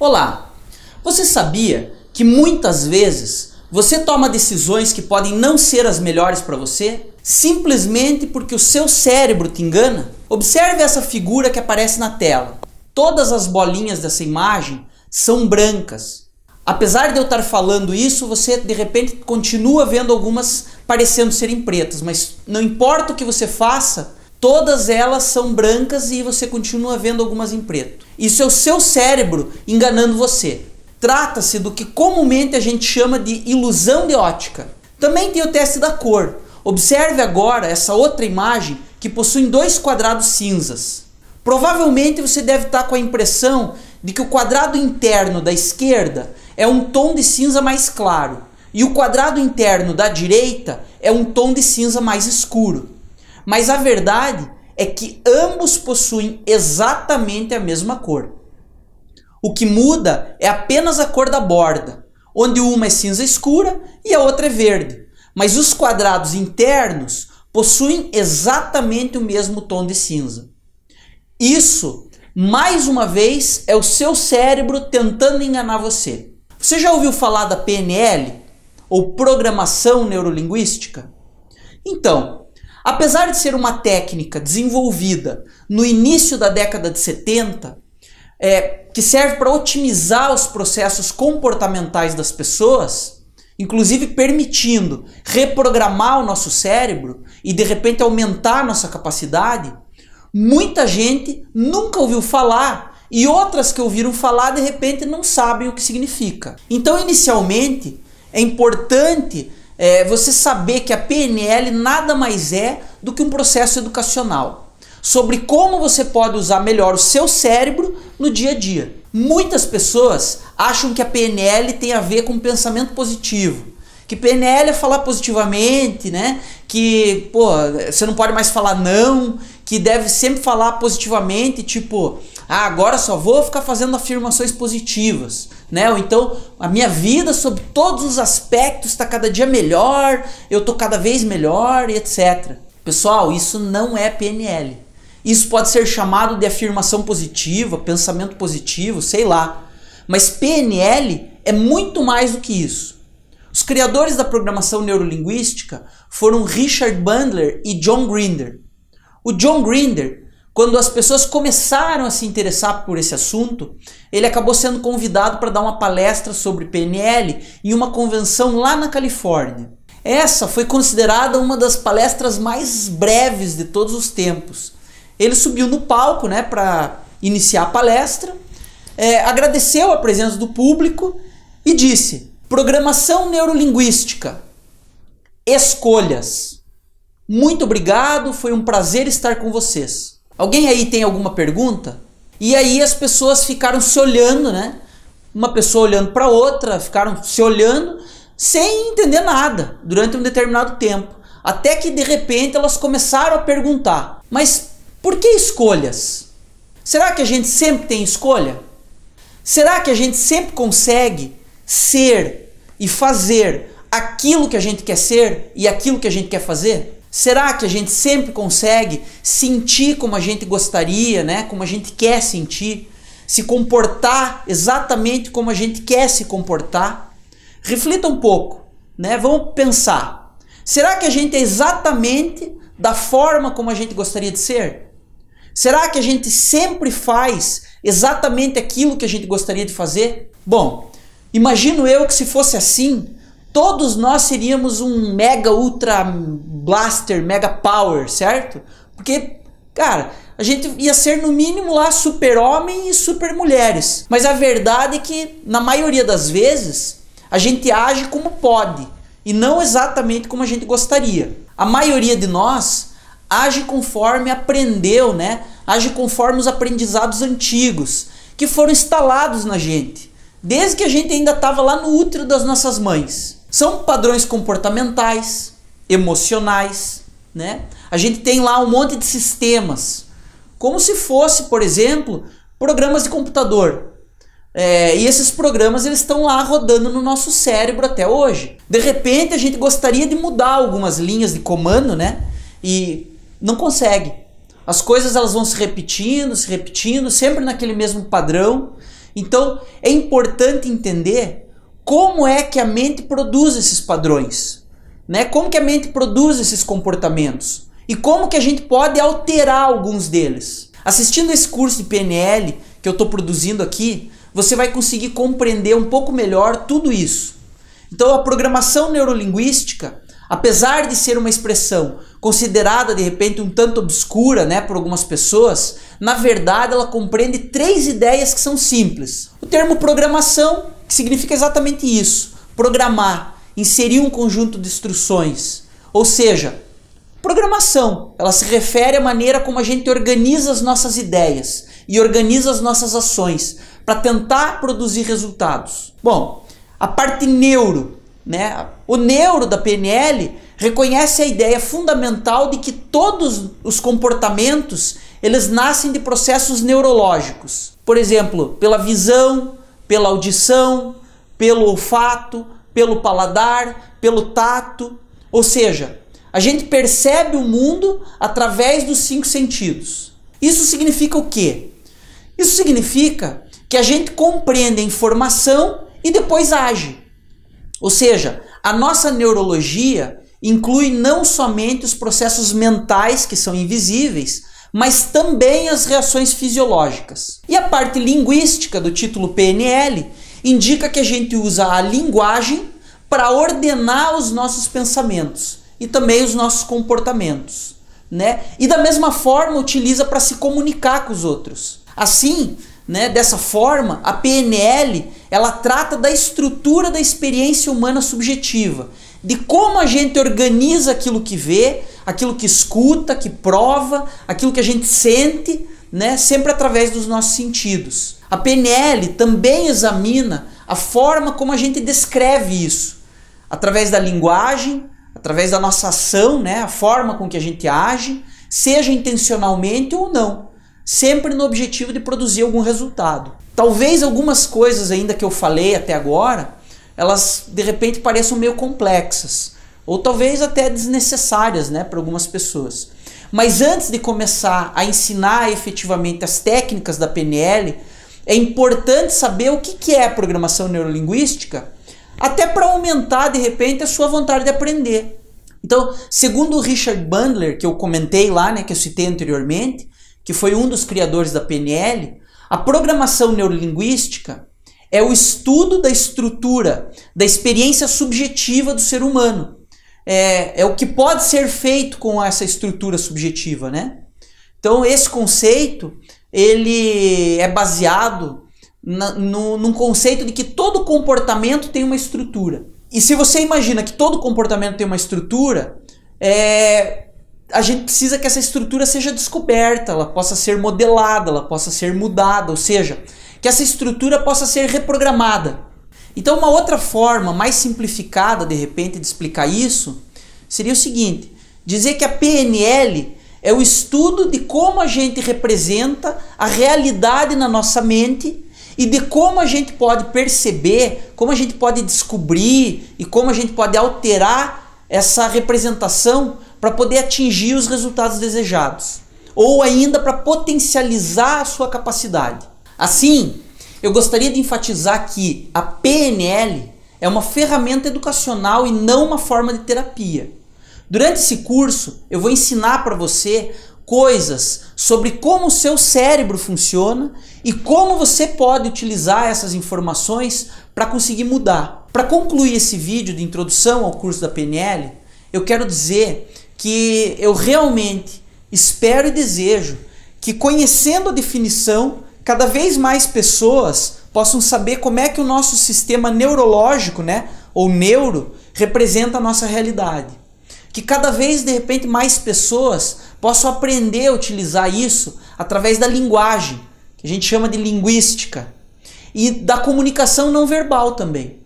Olá! Você sabia que muitas vezes você toma decisões que podem não ser as melhores para você simplesmente porque o seu cérebro te engana? Observe essa figura que aparece na tela. Todas as bolinhas dessa imagem são brancas. Apesar de eu estar falando isso, você de repente continua vendo algumas parecendo serem pretas, mas não importa o que você faça, todas elas são brancas e você continua vendo algumas em preto. Isso é o seu cérebro enganando você. Trata-se do que comumente a gente chama de ilusão de ótica. Também tem o teste da cor. Observe agora essa outra imagem que possui dois quadrados cinzas. Provavelmente você deve estar com a impressão de que o quadrado interno da esquerda é um tom de cinza mais claro e o quadrado interno da direita é um tom de cinza mais escuro. Mas a verdade é que ambos possuem exatamente a mesma cor. O que muda é apenas a cor da borda, onde uma é cinza escura e a outra é verde. Mas os quadrados internos possuem exatamente o mesmo tom de cinza. Isso, mais uma vez, é o seu cérebro tentando enganar você. Você já ouviu falar da PNL, ou Programação Neurolinguística? Então, apesar de ser uma técnica desenvolvida no início da década de 70, que serve para otimizar os processos comportamentais das pessoas, inclusive permitindo reprogramar o nosso cérebro e de repente aumentar a nossa capacidade, muita gente nunca ouviu falar e outras que ouviram falar de repente não sabem o que significa. Então, inicialmente, é importante você saber que a PNL nada mais é do que um processo educacional sobre como você pode usar melhor o seu cérebro no dia a dia. Muitas pessoas acham que a PNL tem a ver com pensamento positivo, que PNL é falar positivamente, né? Que você não pode mais falar não, que deve sempre falar positivamente, tipo, agora só vou ficar fazendo afirmações positivas, né? Ou então, a minha vida sob todos os aspectos está cada dia melhor, eu tô cada vez melhor e etc. Pessoal, isso não é PNL. Isso pode ser chamado de afirmação positiva, pensamento positivo, sei lá. Mas PNL é muito mais do que isso. Os criadores da programação neurolinguística foram Richard Bandler e John Grinder. O John Grinder, quando as pessoas começaram a se interessar por esse assunto, ele acabou sendo convidado para dar uma palestra sobre PNL em uma convenção lá na Califórnia. Essa foi considerada uma das palestras mais breves de todos os tempos. Ele subiu no palco, né, para iniciar a palestra, agradeceu a presença do público e disse: programação neurolinguística, escolhas. Muito obrigado, foi um prazer estar com vocês. Alguém aí tem alguma pergunta? E aí as pessoas ficaram se olhando, né? Uma pessoa olhando para outra, ficaram se olhando sem entender nada durante um determinado tempo. Até que de repente elas começaram a perguntar: mas por que escolhas? Será que a gente sempre tem escolha? Será que a gente sempre consegue ser e fazer aquilo que a gente quer ser e aquilo que a gente quer fazer? Será que a gente sempre consegue sentir como a gente gostaria, né? Como a gente quer sentir? Se comportar exatamente como a gente quer se comportar? Reflita um pouco, né? Vamos pensar. Será que a gente é exatamente da forma como a gente gostaria de ser? Será que a gente sempre faz exatamente aquilo que a gente gostaria de fazer? Bom, imagino eu que se fosse assim, todos nós seríamos um mega ultra blaster, mega power, certo? Porque, cara, a gente ia ser no mínimo lá super homem e super mulheres. Mas a verdade é que, na maioria das vezes, a gente age como pode e não exatamente como a gente gostaria. A maioria de nós age conforme aprendeu, né? Age conforme os aprendizados antigos que foram instalados na gente, desde que a gente ainda estava lá no útero das nossas mães. São padrões comportamentais, emocionais, né? A gente tem lá um monte de sistemas, como se fosse, por exemplo, programas de computador. E esses programas eles estão lá rodando no nosso cérebro até hoje. De repente a gente gostaria de mudar algumas linhas de comando, né? E não consegue. As coisas elas vão se repetindo, sempre naquele mesmo padrão. Então é importante entender como é que a mente produz esses padrões, né? Como que a mente produz esses comportamentos e como que a gente pode alterar alguns deles. Assistindo esse curso de PNL que eu estou produzindo aqui, você vai conseguir compreender um pouco melhor tudo isso. Então a programação neurolinguística, apesar de ser uma expressão considerada de repente um tanto obscura, né, por algumas pessoas, na verdade ela compreende 3 ideias que são simples. O termo programação, que significa exatamente isso, programar, inserir um conjunto de instruções, ou seja, programação, ela se refere à maneira como a gente organiza as nossas ideias e organiza as nossas ações para tentar produzir resultados. Bom, a parte neuro, né? O neuro da PNL reconhece a ideia fundamental de que todos os comportamentos eles nascem de processos neurológicos. Por exemplo, pela visão, pela audição, pelo olfato, pelo paladar, pelo tato. Ou seja, a gente percebe o mundo através dos 5 sentidos. Isso significa o quê? Isso significa que a gente compreende a informação e depois age. Ou seja, a nossa neurologia inclui não somente os processos mentais que são invisíveis, mas também as reações fisiológicas. E a parte linguística do título PNL indica que a gente usa a linguagem para ordenar os nossos pensamentos e também os nossos comportamentos, né? E da mesma forma utiliza para se comunicar com os outros. Assim, né, dessa forma, a PNL ela trata da estrutura da experiência humana subjetiva, de como a gente organiza aquilo que vê, aquilo que escuta, que prova, aquilo que a gente sente, né, sempre através dos nossos sentidos. A PNL também examina a forma como a gente descreve isso, através da linguagem, através da nossa ação, né, a forma com que a gente age, seja intencionalmente ou não, sempre no objetivo de produzir algum resultado. Talvez algumas coisas ainda que eu falei até agora, elas de repente pareçam meio complexas, ou talvez até desnecessárias, né, para algumas pessoas. Mas antes de começar a ensinar efetivamente as técnicas da PNL, é importante saber o que é a programação neurolinguística, até para aumentar de repente a sua vontade de aprender. Então, segundo o Richard Bandler, que eu comentei lá, né, que eu citei anteriormente, que foi um dos criadores da PNL, a programação neurolinguística é o estudo da estrutura, da experiência subjetiva do ser humano. É o que pode ser feito com essa estrutura subjetiva, né? Então esse conceito ele é baseado num conceito de que todo comportamento tem uma estrutura. E se você imagina que todo comportamento tem uma estrutura, a gente precisa que essa estrutura seja descoberta, ela possa ser modelada, ela possa ser mudada, ou seja, que essa estrutura possa ser reprogramada. Então uma outra forma mais simplificada de repente de explicar isso seria o seguinte: dizer que a PNL é o estudo de como a gente representa a realidade na nossa mente e de como a gente pode perceber, como a gente pode descobrir e como a gente pode alterar essa representação para poder atingir os resultados desejados, ou ainda para potencializar a sua capacidade. Assim, eu gostaria de enfatizar que a PNL é uma ferramenta educacional e não uma forma de terapia. Durante esse curso, eu vou ensinar para você coisas sobre como o seu cérebro funciona e como você pode utilizar essas informações para conseguir mudar. Para concluir esse vídeo de introdução ao curso da PNL, eu quero dizer que eu realmente espero e desejo que, conhecendo a definição, cada vez mais pessoas possam saber como é que o nosso sistema neurológico, né, ou neuro, representa a nossa realidade. Que cada vez, de repente, mais pessoas possam aprender a utilizar isso através da linguagem, que a gente chama de linguística, e da comunicação não verbal também,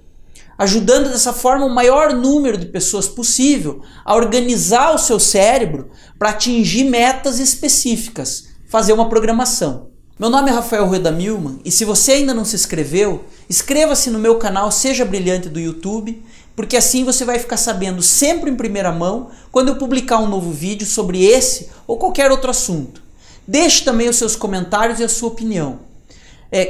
ajudando dessa forma o maior número de pessoas possível a organizar o seu cérebro para atingir metas específicas, fazer uma programação. Meu nome é Rafael Rueda Milman e se você ainda não se inscreveu, inscreva-se no meu canal Seja Brilhante do YouTube, porque assim você vai ficar sabendo sempre em primeira mão quando eu publicar um novo vídeo sobre esse ou qualquer outro assunto. Deixe também os seus comentários e a sua opinião.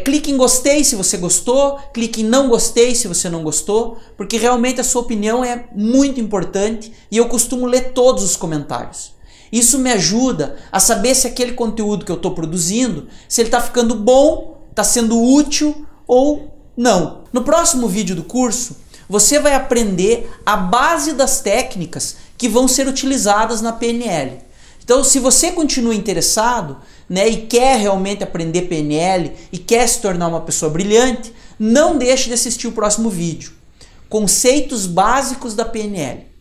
Clique em gostei se você gostou, clique em não gostei se você não gostou, porque realmente a sua opinião é muito importante e eu costumo ler todos os comentários. Isso me ajuda a saber se aquele conteúdo que eu estou produzindo, se ele está ficando bom, está sendo útil ou não. No próximo vídeo do curso, você vai aprender a base das técnicas que vão ser utilizadas na PNL. Então, se você continua interessado, né, e quer realmente aprender PNL e quer se tornar uma pessoa brilhante, não deixe de assistir o próximo vídeo. Conceitos básicos da PNL.